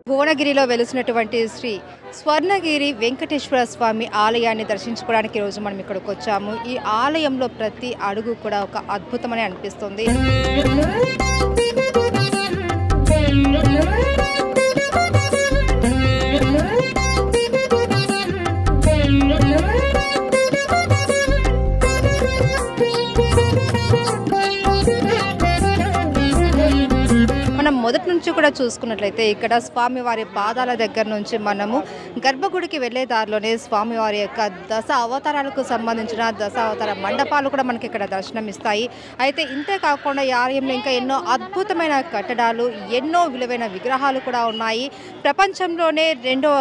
భువనగిరిలో వెలిసినటువంటి శ్రీ స్వర్ణగిరి వెంకటేశ్వర స్వామి ఆలయాన్ని దర్శించుకోవడానికి ఈరోజు మనం ఇక్కడికి వచ్చాము. ఈ ఆలయంలో ప్రతి అడుగు కూడా ఒక అద్భుతమని అనిపిస్తుంది. మనం మొదటి నుంచి కూడా చూసుకున్నట్లయితే ఇక్కడ స్వామివారి పాదాల దగ్గర నుంచి మనము గర్భగుడికి వెళ్లే దారిలోనే స్వామివారి యొక్క దశ అవతారాలకు సంబంధించిన దశ అవతార మండపాలు కూడా మనకి ఇక్కడ దర్శనమిస్తాయి. అయితే ఇంతే కాకుండా ఈ ఆలయంలో ఇంకా ఎన్నో అద్భుతమైన కట్టడాలు, ఎన్నో విలువైన విగ్రహాలు కూడా ఉన్నాయి. ప్రపంచంలోనే రెండో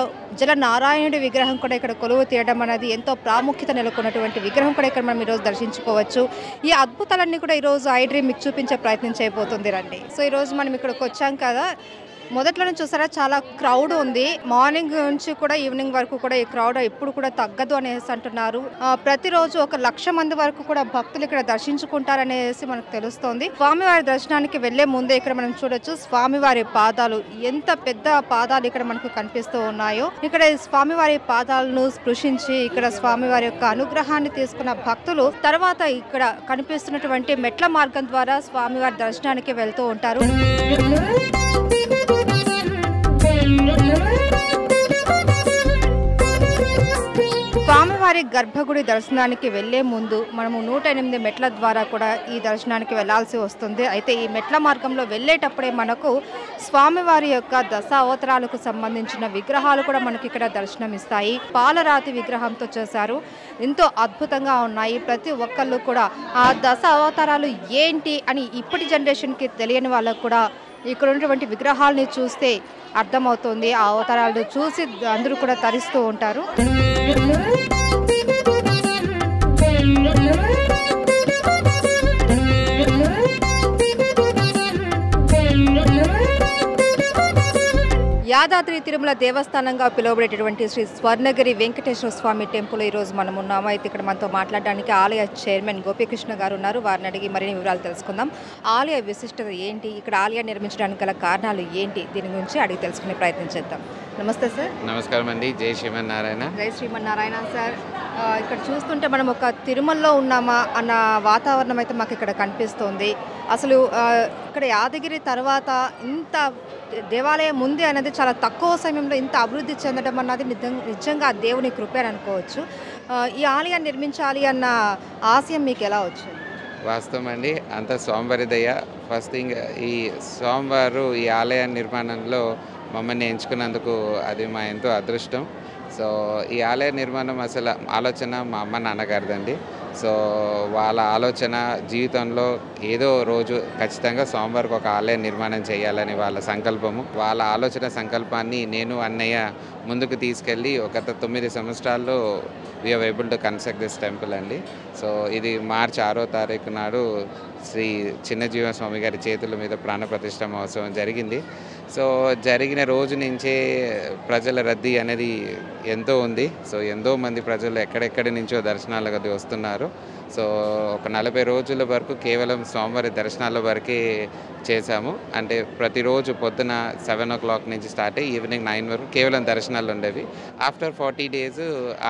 జలనారాయణుడి విగ్రహం కూడా ఇక్కడ కొలువు తీయడం అనేది ఎంతో ప్రాముఖ్యత నెలకొన్నటువంటి విగ్రహం కూడా ఇక్కడ మనం ఈరోజు దర్శించుకోవచ్చు. ఈ అద్భుతాలన్నీ కూడా ఈరోజు ఐడ్రీమ్ మీకు చూపించే ప్రయత్నం చేయబోతుంది. రండి. సో ఈరోజు మనం ఇక్కడికి వచ్చాం కదా, మొదట్లోనే చూసారా చాలా క్రౌడ్ ఉంది. మార్నింగ్ నుంచి కూడా ఈవినింగ్ వరకు కూడా ఈ క్రౌడ్ ఎప్పుడు కూడా తగ్గదు అనేసి అంటున్నారు. ప్రతిరోజు 1,00,000 మంది వరకు కూడా భక్తులు ఇక్కడ దర్శించుకుంటారనేసి మనకు తెలుస్తోంది. స్వామివారి దర్శనానికి వెళ్లే ముందే ఇక్కడ మనం చూడొచ్చు స్వామివారి పాదాలు, ఎంత పెద్ద పాదాలు ఇక్కడ మనకు కనిపిస్తూ ఉన్నాయో. ఇక్కడ స్వామివారి పాదాలను స్పృశించి ఇక్కడ స్వామివారి యొక్క అనుగ్రహాన్ని తీసుకున్న భక్తులు తర్వాత ఇక్కడ కనిపిస్తున్నటువంటి మెట్ల మార్గం ద్వారా స్వామివారి దర్శనానికి వెళ్తూ ఉంటారు. స్వామివారి గర్భగుడి దర్శనానికి వెళ్లే ముందు మనము 108 మెట్ల ద్వారా కూడా ఈ దర్శనానికి వెళ్లాల్సి వస్తుంది. అయితే ఈ మెట్ల మార్గంలో వెళ్ళేటప్పుడే మనకు స్వామివారి యొక్క దశ అవతారాలకు సంబంధించిన విగ్రహాలు కూడా మనకి ఇక్కడ దర్శనమిస్తాయి. పాలరాతి విగ్రహంతో చేశారు, ఎంతో అద్భుతంగా ఉన్నాయి. ప్రతి ఒక్కళ్ళు కూడా ఆ దశ అవతారాలు ఏంటి అని ఇప్పటి జనరేషన్కి తెలియని వాళ్ళకు కూడా ఇక్కడ ఉన్నటువంటి విగ్రహాలని చూస్తే అర్థమవుతుంది. ఆ అవతారాలను చూసి అందరూ కూడా తరిస్తూ ఉంటారు. యాదాద్రి తిరుమల దేవస్థానంగా పిలువబడేటటువంటి శ్రీ స్వర్ణగిరి వెంకటేశ్వర స్వామి టెంపుల్ ఈరోజు మనం ఉన్నాము. అయితే ఇక్కడ మనతో మాట్లాడడానికి ఆలయ చైర్మన్ గోపీకృష్ణ గారు ఉన్నారు. వారిని అడిగి మరిన్ని వివరాలు తెలుసుకుందాం. ఆలయ విశిష్టత ఏంటి, ఇక్కడ ఆలయాన్ని నిర్మించడానికి గల కారణాలు ఏంటి, దీని గురించి అడిగి తెలుసుకునే ప్రయత్నం చేద్దాం. నమస్తే సార్. నమస్కారం అండి. జై శ్రీమన్నారాయణ. జై శ్రీమన్నారాయణ సార్. ఇక్కడ చూస్తుంటే మనం ఒక తిరుమలలో ఉన్నామా అన్న వాతావరణం అయితే మాకు ఇక్కడ కనిపిస్తోంది. అసలు ఇక్కడ యాదగిరి తర్వాత ఇంత దేవాలయం ఉంది అనేది చాలా తక్కువ సమయంలో ఇంత అభివృద్ధి చెందడం అన్నది నిజంగా దేవుని కృపే అని అనుకోవచ్చు. ఈ ఆలయాన్ని నిర్మించాలి అన్న ఆశయం మీకు ఎలా వచ్చింది? వాస్తవం అండి, అంత స్వామివారి దయ. ఫస్ట్ థింగ్, ఈ స్వామివారు ఈ ఆలయ నిర్మాణంలో మమ్మల్ని ఎంచుకున్నందుకు అది మా ఎంతో అదృష్టం. సో ఈ ఆలయ నిర్మాణం అసలు ఆలోచన మా అమ్మ నాన్నగారిదండి. సో వాళ్ళ ఆలోచన జీవితంలో ఏదో రోజు ఖచ్చితంగా స్వామివారికి ఒక ఆలయ నిర్మాణం చేయాలని వాళ్ళ సంకల్పము. వాళ్ళ ఆలోచన సంకల్పాన్ని నేను అన్నయ్య ముందుకు తీసుకెళ్ళి ఒక 9 సంవత్సరాల్లో we're able to construct this temple అండి. సో ఇది మార్చి 6వ తారీఖు నాడు శ్రీ చిన్నజీవ స్వామి గారి చేతుల మీద ప్రాణప్రతిష్ఠ మహోత్సవం జరిగింది. సో జరిగిన రోజు నుంచే ప్రజల రద్దీ అనేది ఎంతో ఉంది. సో ఎంతో మంది ప్రజలు ఎక్కడెక్కడి నుంచో దర్శనాలకు అది వస్తున్నారు. సో ఒక 40 రోజుల వరకు కేవలం స్వామివారి దర్శనాల వరకే చేశాము. అంటే ప్రతిరోజు పొద్దున 7 o'clock నుంచి స్టార్ట్ అయ్యి ఈవినింగ్ 9 వరకు కేవలం దర్శనాలు ఉండేవి. ఆఫ్టర్ 40 days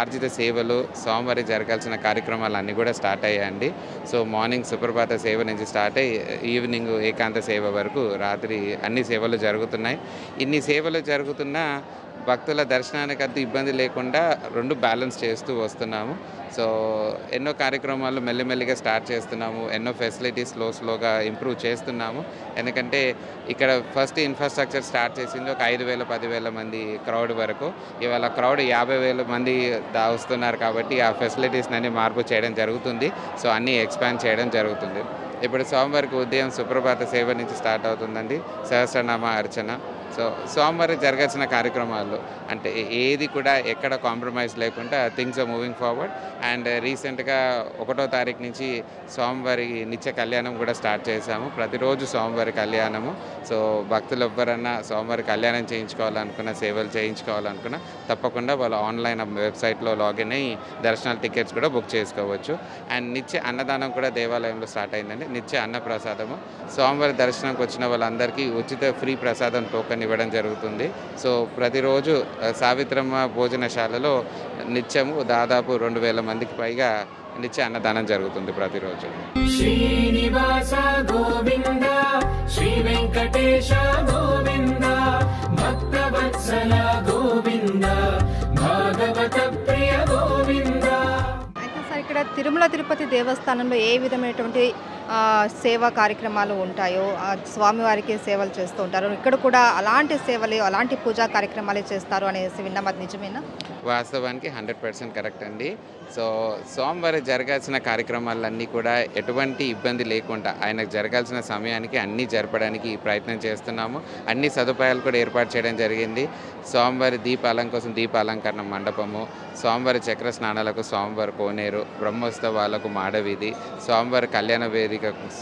ఆర్జిత సేవలు, స్వామివారి జరగాల్సిన కార్యక్రమాలు అన్నీ కూడా స్టార్ట్ అయ్యాయండి. సో మార్నింగ్ సుప్రభాత సేవ నుంచి స్టార్ట్ అయ్యి ఈవినింగ్ ఏకాంత సేవ వరకు రాత్రి అన్ని సేవలు జరుగుతున్నాయి. ఇన్ని సేవలు జరుగుతున్నా భక్తుల దర్శనానికి అంత ఇబ్బంది లేకుండా 2 బ్యాలెన్స్ చేస్తూ వస్తున్నాము. సో ఎన్నో కార్యక్రమాలు మెల్లిమెల్లిగా స్టార్ట్ చేస్తున్నాము. ఎన్నో ఫెసిలిటీస్ స్లోగా ఇంప్రూవ్ చేస్తున్నాము. ఎందుకంటే ఇక్కడ ఫస్ట్ ఇన్ఫ్రాస్ట్రక్చర్ స్టార్ట్ చేసింది ఒక 5,000 10,000 మంది క్రౌడ్ వరకు. ఇవాళ క్రౌడ్ 50,000 మంది వస్తున్నారు కాబట్టి ఆ ఫెసిలిటీస్ని అన్ని మార్పు చేయడం జరుగుతుంది. సో అన్నీ ఎక్స్పాండ్ చేయడం జరుగుతుంది. ఇప్పుడు స్వామివారికి ఉదయం సుప్రభాత సేవ నుంచి స్టార్ట్ అవుతుందండి, సహస్రనామ అర్చన. సో స్వామివారికి జరగాల్సిన కార్యక్రమాలు అంటే ఏది కూడా ఎక్కడ కాంప్రమైజ్ లేకుండా things are moving forward. And రీసెంట్గా 1వ తారీఖు నుంచి స్వామివారి నిత్య కళ్యాణం కూడా స్టార్ట్ చేశాము. ప్రతిరోజు స్వామివారి కళ్యాణము. సో భక్తులు ఎవ్వరన్నా స్వామివారి కళ్యాణం చేయించుకోవాలనుకున్న, సేవలు చేయించుకోవాలనుకున్న తప్పకుండా వాళ్ళు ఆన్లైన్ వెబ్సైట్లో లాగిన్ అయ్యి దర్శనాల టికెట్స్ కూడా బుక్ చేసుకోవచ్చు. అండ్ నిత్య అన్నదానం కూడా దేవాలయంలో స్టార్ట్ అయిందండి. నిత్య అన్న ప్రసాదము స్వామివారి దర్శనంకి వచ్చిన వాళ్ళందరికీ ఉచిత ఫ్రీ ప్రసాదం టోకెన్ ప్రసాదాన్ని ఇవ్వడం జరుగుతుంది. సో ప్రతిరోజు సావిత్రమ్మ భోజనశాలలో నిత్యము దాదాపు 2000 మందికి పైగా నిత్య అన్నదానం జరుగుతుంది ప్రతిరోజు. శ్రీనివాస గోవింద శ్రీ వెంకటేశ గోవింద భక్తవత్సల గోవింద భాగవత ప్రియ గోవింద. అయితే సార్ ఇక్కడ తిరుమల తిరుపతి దేవస్థానంలో ఏ విధమైనటువంటి సేవా కార్యక్రమాలు ఉంటాయో స్వామివారికి సేవలు చేస్తూ ఉంటారు, ఇక్కడ కూడా అలాంటి సేవలు అలాంటి పూజా కార్యక్రమాలు చేస్తారు అనేసి విన్నాం, అది నిజమేనా? వాస్తవానికి 100% కరెక్ట్ అండి. సో సోమవారం జరగాల్సిన కార్యక్రమాలన్నీ కూడా ఎటువంటి ఇబ్బంది లేకుండా ఆయనకు జరగాల్సిన సమయానికి అన్నీ జరపడానికి ప్రయత్నం చేస్తున్నాము. అన్ని సదుపాయాలు కూడా ఏర్పాటు చేయడం జరిగింది. స్వామివారి దీపాలంకరణ మండపము, స్వామివారి చక్ర స్నానాలకు స్వామివారి కోనేరు, బ్రహ్మోత్సవాలకు మాడవీధి, స్వామివారి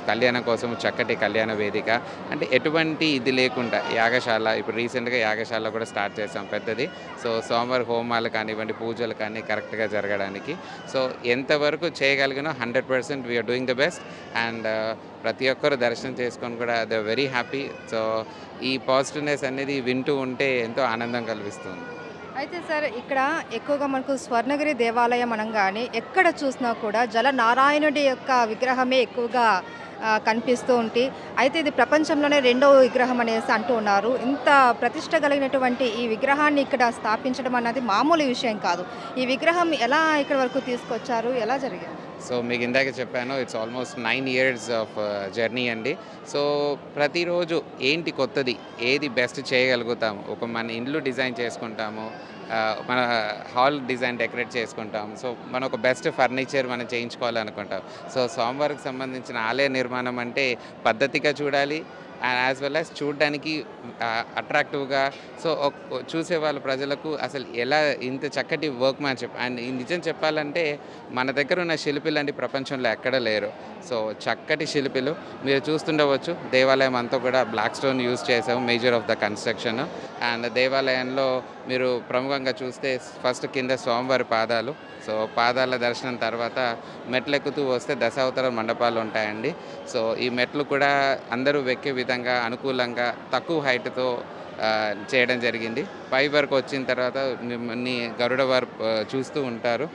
కళ్యాణం కోసం చక్కటి కళ్యాణ వేదిక, అంటే ఎటువంటి ఇది లేకుండా యాగశాల, ఇప్పుడు రీసెంట్గా యాగశాల కూడా స్టార్ట్ చేసాం పెద్దది. సో స్వామివారి హోమాలు కానివ్వండి, పూజలు కానీ కరెక్ట్గా జరగడానికి సో ఎంతవరకు చేయగలిగినో 100% we're doing the best. And ప్రతి ఒక్కరు దర్శనం చేసుకొని కూడా దే వెరీ హ్యాపీ. సో ఈ పాజిటివ్నెస్ అనేది వింటూ ఉంటే ఎంతో ఆనందం కలిగిస్తుంది. అయితే సార్ ఇక్కడ ఎక్కువగా మనకు స్వర్ణగిరి దేవాలయం అనగానే ఎక్కడ చూసినా కూడా జలనారాయణుడి యొక్క విగ్రహమే ఎక్కువగా కనిపిస్తూ ఉంటే, అయితే ఇది ప్రపంచంలోనే రెండవ విగ్రహం అనేసి అంటూ ఉన్నారు. ఇంత ప్రతిష్ట కలిగినటువంటి ఈ విగ్రహాన్ని ఇక్కడ స్థాపించడం అన్నది మామూలు విషయం కాదు. ఈ విగ్రహం ఎలా ఇక్కడ వరకు తీసుకొచ్చారు, ఎలా జరిగింది? సో మీకు ఇందాక చెప్పాను, it's almost 9 years of journey అండి. సో ప్రతిరోజు ఏంటి కొత్తది, ఏది బెస్ట్ చేయగలుగుతాము, మన ఇల్లు డిజైన్ చేసుకుంటాము, మన హాల్ డిజైన్ డెకరేట్ చేసుకుంటాం. సో మన ఒక బెస్ట్ ఫర్నిచర్ మనం చేయించుకోవాలనుకుంటాం. సో స్వామివారికి సంబంధించిన ఆలయ నిర్మాణం అంటే పద్ధతిగా చూడాలి, అండ్ యాజ్ వెల్ యాజ్ చూడడానికి అట్రాక్టివ్గా. సో చూసే వాళ్ళ ప్రజలకు అసలు ఎలా ఇంత చక్కటి వర్క్ మ్యాన్షిప్. అండ్ నిజం చెప్పాలంటే మన దగ్గర ఉన్న శిల్పులు అంటే ప్రపంచంలో ఎక్కడ లేరు. సో చక్కటి శిల్పులు మీరు చూస్తుండవచ్చు. దేవాలయం అంతా కూడా బ్లాక్ స్టోన్ యూజ్ చేసాము, major of the construction. And దేవాలయంలో మీరు ప్రముఖంగా చూస్తే ఫస్ట్ కింద స్వామివారి పాదాలు, సో పాదాల దర్శనం తర్వాత మెట్లెక్కుతూ వస్తే దశావతార మండపాలు ఉంటాయండి. సో ఈ మెట్లు కూడా అందరూ ఎక్కే విధంగా అనుకూలంగా తక్కువ హైట్తో చేయడం జరిగింది. పై వరకు వచ్చిన తర్వాత మిమ్మల్ని గరుడ వారు చూస్తూ ఉంటారు.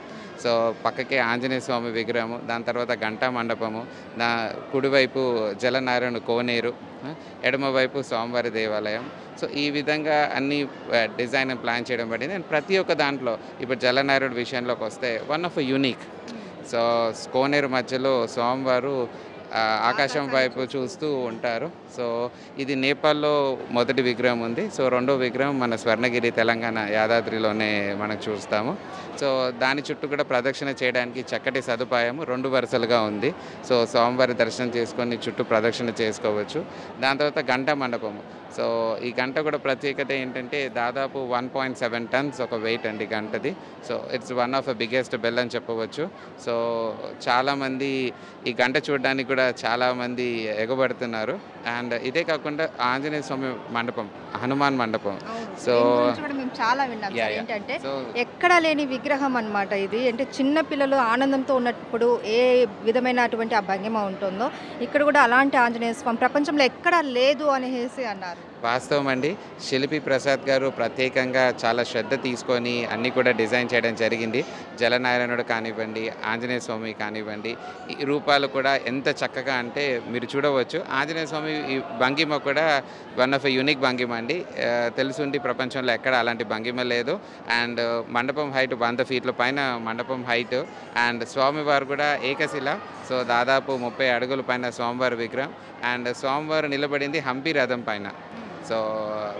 సో పక్కకే ఆంజనేయ స్వామి విగ్రహము, దాని తర్వాత గంటా మండపము, కుడివైపు జలనారాయణ కోనేరు, ఎడమవైపు స్వామివారి దేవాలయం. సో ఈ విధంగా అన్ని డిజైన్ ప్లాన్ చేయడం పడింది. అండ్ ప్రతి ఒక్క దాంట్లో ఇప్పుడు జలనారాయణ విషయంలోకి వస్తే వన్ ఆఫ్ యూనిక్. సో కోనేరు మధ్యలో స్వామివారు ఆకాశం వైపు చూస్తూ ఉంటారు. సో ఇది నేపాల్లో మొదటి విగ్రహం ఉంది. సో రెండో విగ్రహం మన స్వర్ణగిరి తెలంగాణ యాదాద్రిలోనే మనకు చూస్తాము. సో దాని చుట్టూ కూడా ప్రదక్షిణ చేయడానికి చక్కటి సదుపాయము 2 వరుసలుగా ఉంది. సో స్వామివారి దర్శనం చేసుకొని చుట్టూ ప్రదక్షిణ చేసుకోవచ్చు. దాని తర్వాత గంట మండపము. సో ఈ గంట కూడా ప్రత్యేకత ఏంటంటే దాదాపు 1.7 tons ఒక వెయిట్ అండి గంటది. So it's one of the biggest bell అని చెప్పవచ్చు. సో చాలామంది ఈ గంట చూడడానికి కూడా చాలామంది ఎగబడుతున్నారు. అండ్ ఇదే కాకుండా ఆంజనేయ స్వామి మండపం, హనుమాన్ మండపం. సో మేము చాలా విన్నాం ఏంటంటే ఎక్కడ లేని విగ్రహం అన్నమాట ఇది. అంటే చిన్న పిల్లలు ఆనందంతో ఉన్నప్పుడు ఏ విధమైనటువంటి ఆ భంగిమ ఉంటుందో ఇక్కడ కూడా అలాంటి ఆంజనేయ స్వామి ప్రపంచంలో ఎక్కడా లేదు అనేసి అన్నారు. వాస్తవం అండి. శిల్పి ప్రసాద్ గారు ప్రత్యేకంగా చాలా శ్రద్ధ తీసుకొని అన్నీ కూడా డిజైన్ చేయడం జరిగింది. జలనారాయణుడు కానివ్వండి, ఆంజనేయ స్వామి కానివ్వండి, ఈ రూపాలు కూడా ఎంత చక్కగా అంటే మీరు చూడవచ్చు. ఆంజనేయ స్వామి ఈ భంగిమ కూడా వన్ ఆఫ్ యూనిక్ భంగిమ అండి. తెలుసుండి ప్రపంచంలో ఎక్కడ అలాంటి భంగిమ లేదు. అండ్ మండపం హైట్ 100 feet పైన మండపం హైట్. అండ్ స్వామివారు కూడా ఏకశిల. సో దాదాపు 30 అడుగుల పైన స్వామివారి విగ్రహం. అండ్ స్వామివారు నిలబడింది హంపి రథం పైన. సో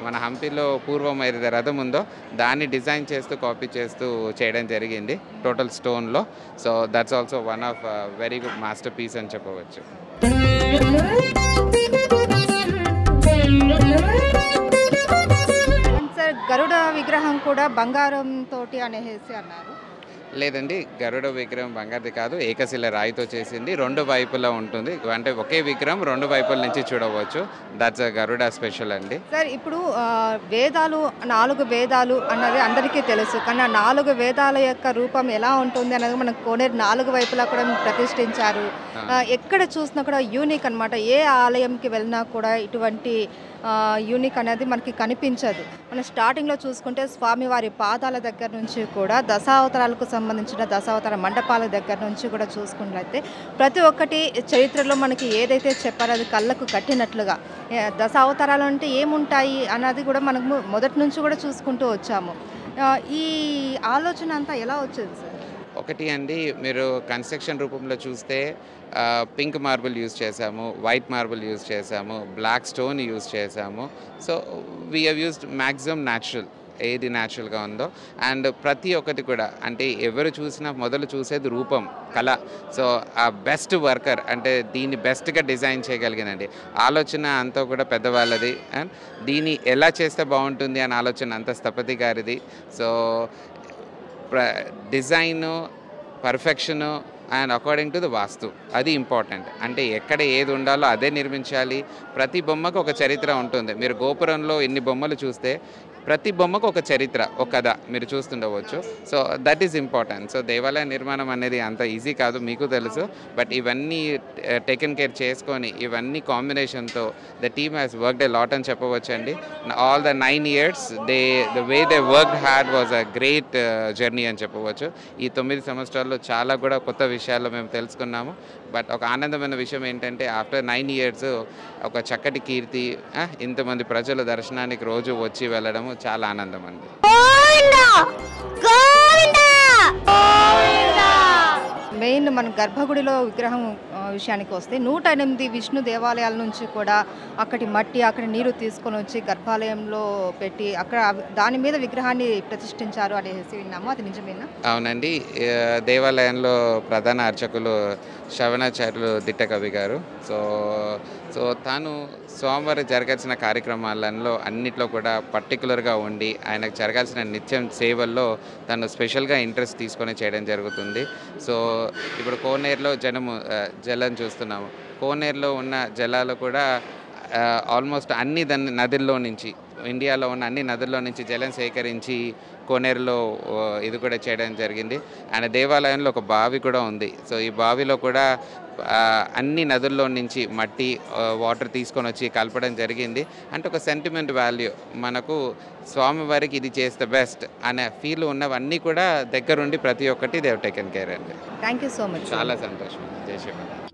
మన హంపిలో పూర్వం ఏదైతే రథం ఉందో దాన్ని డిజైన్ చేస్తూ కాపీ చేస్తూ చేయడం జరిగింది టోటల్ స్టోన్లో. So that's also one of very good masterpiece అని చెప్పవచ్చు. సార్ గరుడ విగ్రహం కూడా బంగారం తోటి అనేసి అన్నారు. లేదండి, గరుడ విగ్రహం బంగారుది కాదు, ఏకశిల రాయితో చేసింది. 2 వైపులా ఉంటుంది. అంటే ఒకే విగ్రహం 2 వైపుల నుంచి చూడవచ్చు. దట్స్ గరుడ స్పెషల్ అండి. సార్ ఇప్పుడు వేదాలు 4 వేదాలు అన్నది అందరికీ తెలుసు, కానీ ఆ 4 వేదాల యొక్క రూపం ఎలా ఉంటుంది అనేది మనకు కోనేరు 4 వైపులా కూడా ప్రతిష్ఠించారు. ఎక్కడ చూసినా కూడా యూనిక్ అనమాట. ఏ ఆలయంకి వెళ్ళినా కూడా ఇటువంటి యూనిక్ అనేది మనకి కనిపించదు. మనం స్టార్టింగ్లో చూసుకుంటే స్వామివారి పాదాల దగ్గర నుంచి కూడా దశావతారాలకు సంబంధించిన దశావతార మండపాల దగ్గర నుంచి కూడా చూసుకున్నట్లయితే ప్రతి ఒక్కటి చరిత్రలో మనకి ఏదైతే చెప్పారో అది కళ్ళకు కట్టినట్లుగా దశావతారాలు అంటే ఏముంటాయి అన్నది కూడా మనకు మొదటి నుంచి కూడా చూసుకుంటూ వచ్చాము. ఈ ఆలోచన అంతా ఎలా వచ్చేది సార్? ఒకటి అండి, మీరు కన్స్ట్రక్షన్ రూపంలో చూస్తే పింక్ మార్బుల్ యూజ్ చేసాము, వైట్ మార్బుల్ యూజ్ చేసాము, బ్లాక్ స్టోన్ యూజ్ చేసాము. So we have used maximum natural, ఏది న్యాచురల్గా ఉందో. అండ్ ప్రతి ఒక్కటి కూడా అంటే ఎవరు చూసినా మొదలు చూసేది రూపం, కళ. సో ఆ బెస్ట్ వర్కర్ అంటే దీన్ని బెస్ట్గా డిజైన్ చేయగలిగినండి ఆలోచన అంతా కూడా పెద్దవాళ్ళది. అండ్ దీన్ని ఎలా చేస్తే బాగుంటుంది అనే ఆలోచన అంతా స్థపతి గారిది. So design, perfection and according to the vastu, అది ఇంపార్టెంట్. అంటే ఎక్కడ ఏది ఉండాలో అదే నిర్మించాలి. ప్రతి బొమ్మకు ఒక చరిత్ర ఉంటుంది. మీరు గోపురంలో ఎన్ని బొమ్మలు చూస్తే ప్రతి బొమ్మకు ఒక చరిత్ర, ఒక కథ మీరు చూస్తుండవచ్చు. So that is important. So దేవాలయ నిర్మాణం అనేది అంత ఈజీ కాదు, మీకు తెలుసు. బట్ ఇవన్నీ టేకెన్ కేర్ చేసుకొని ఇవన్నీ కాంబినేషన్తో the team has worked a lot అని చెప్పవచ్చు అండి. All the 9 years the way they worked hard was a great journey అని చెప్పవచ్చు. ఈ 9 సంవత్సరాల్లో చాలా కూడా కొత్త విషయాల్లో మేము తెలుసుకున్నాము. బట్ ఒక ఆనందమైన విషయం ఏంటంటే ఆఫ్టర్ 9 years ఒక చక్కటి కీర్తి, ఇంతమంది ప్రజలు దర్శనానికి రోజు వచ్చి వెళ్ళడము చాలా ఆనందం అండి. మెయిన్ మన గర్భగుడిలో విగ్రహం విషయానికి వస్తే 108 విష్ణు దేవాలయాల నుంచి కూడా అక్కడి మట్టి, అక్కడ నీరు తీసుకొని వచ్చి గర్భాలయంలో పెట్టి అక్కడ దాని మీద విగ్రహాన్ని ప్రతిష్ఠించారు అనేసి విన్నాము. అది నిజమేనా? అవునండి. దేవాలయంలో ప్రధాన అర్చకులు శ్రవణాచార్యులు దిట్టకవి గారు. సో తాను స్వామివారి జరగాల్సిన కార్యక్రమాలలో అన్నిట్లో కూడా పర్టికులర్గా ఉండి ఆయనకు జరగాల్సిన నిత్యం సేవల్లో తను స్పెషల్గా ఇంట్రెస్ట్ తీసుకొని చేయడం జరుగుతుంది. సో ఇప్పుడు కోనేరులో జలం చూస్తున్నాము. కోనేరులో ఉన్న జలాలు కూడా ఆల్మోస్ట్ అన్ని నదుల్లో నుంచి, ఇండియాలో ఉన్న అన్ని నదుల్లో నుంచి జలం సేకరించి కోనేరులో ఇది కూడా చేయడం జరిగింది. ఆయన దేవాలయంలో ఒక బావి కూడా ఉంది. సో ఈ బావిలో కూడా అన్ని నదుల్లో నుంచి మట్టి, వాటర్ తీసుకొని వచ్చి కలపడం జరిగింది. అంటే ఒక సెంటిమెంట్ వాల్యూ, మనకు స్వామివారికి ఇది చేస్తే బెస్ట్ అనే ఫీల్ ఉన్నవన్నీ కూడా దగ్గరుండి ప్రతి ఒక్కటి దే హావ్ టేకెన్ కేర్ అండి. Thank you so much. చాలా సంతోషం. జై శ్రీరామ్.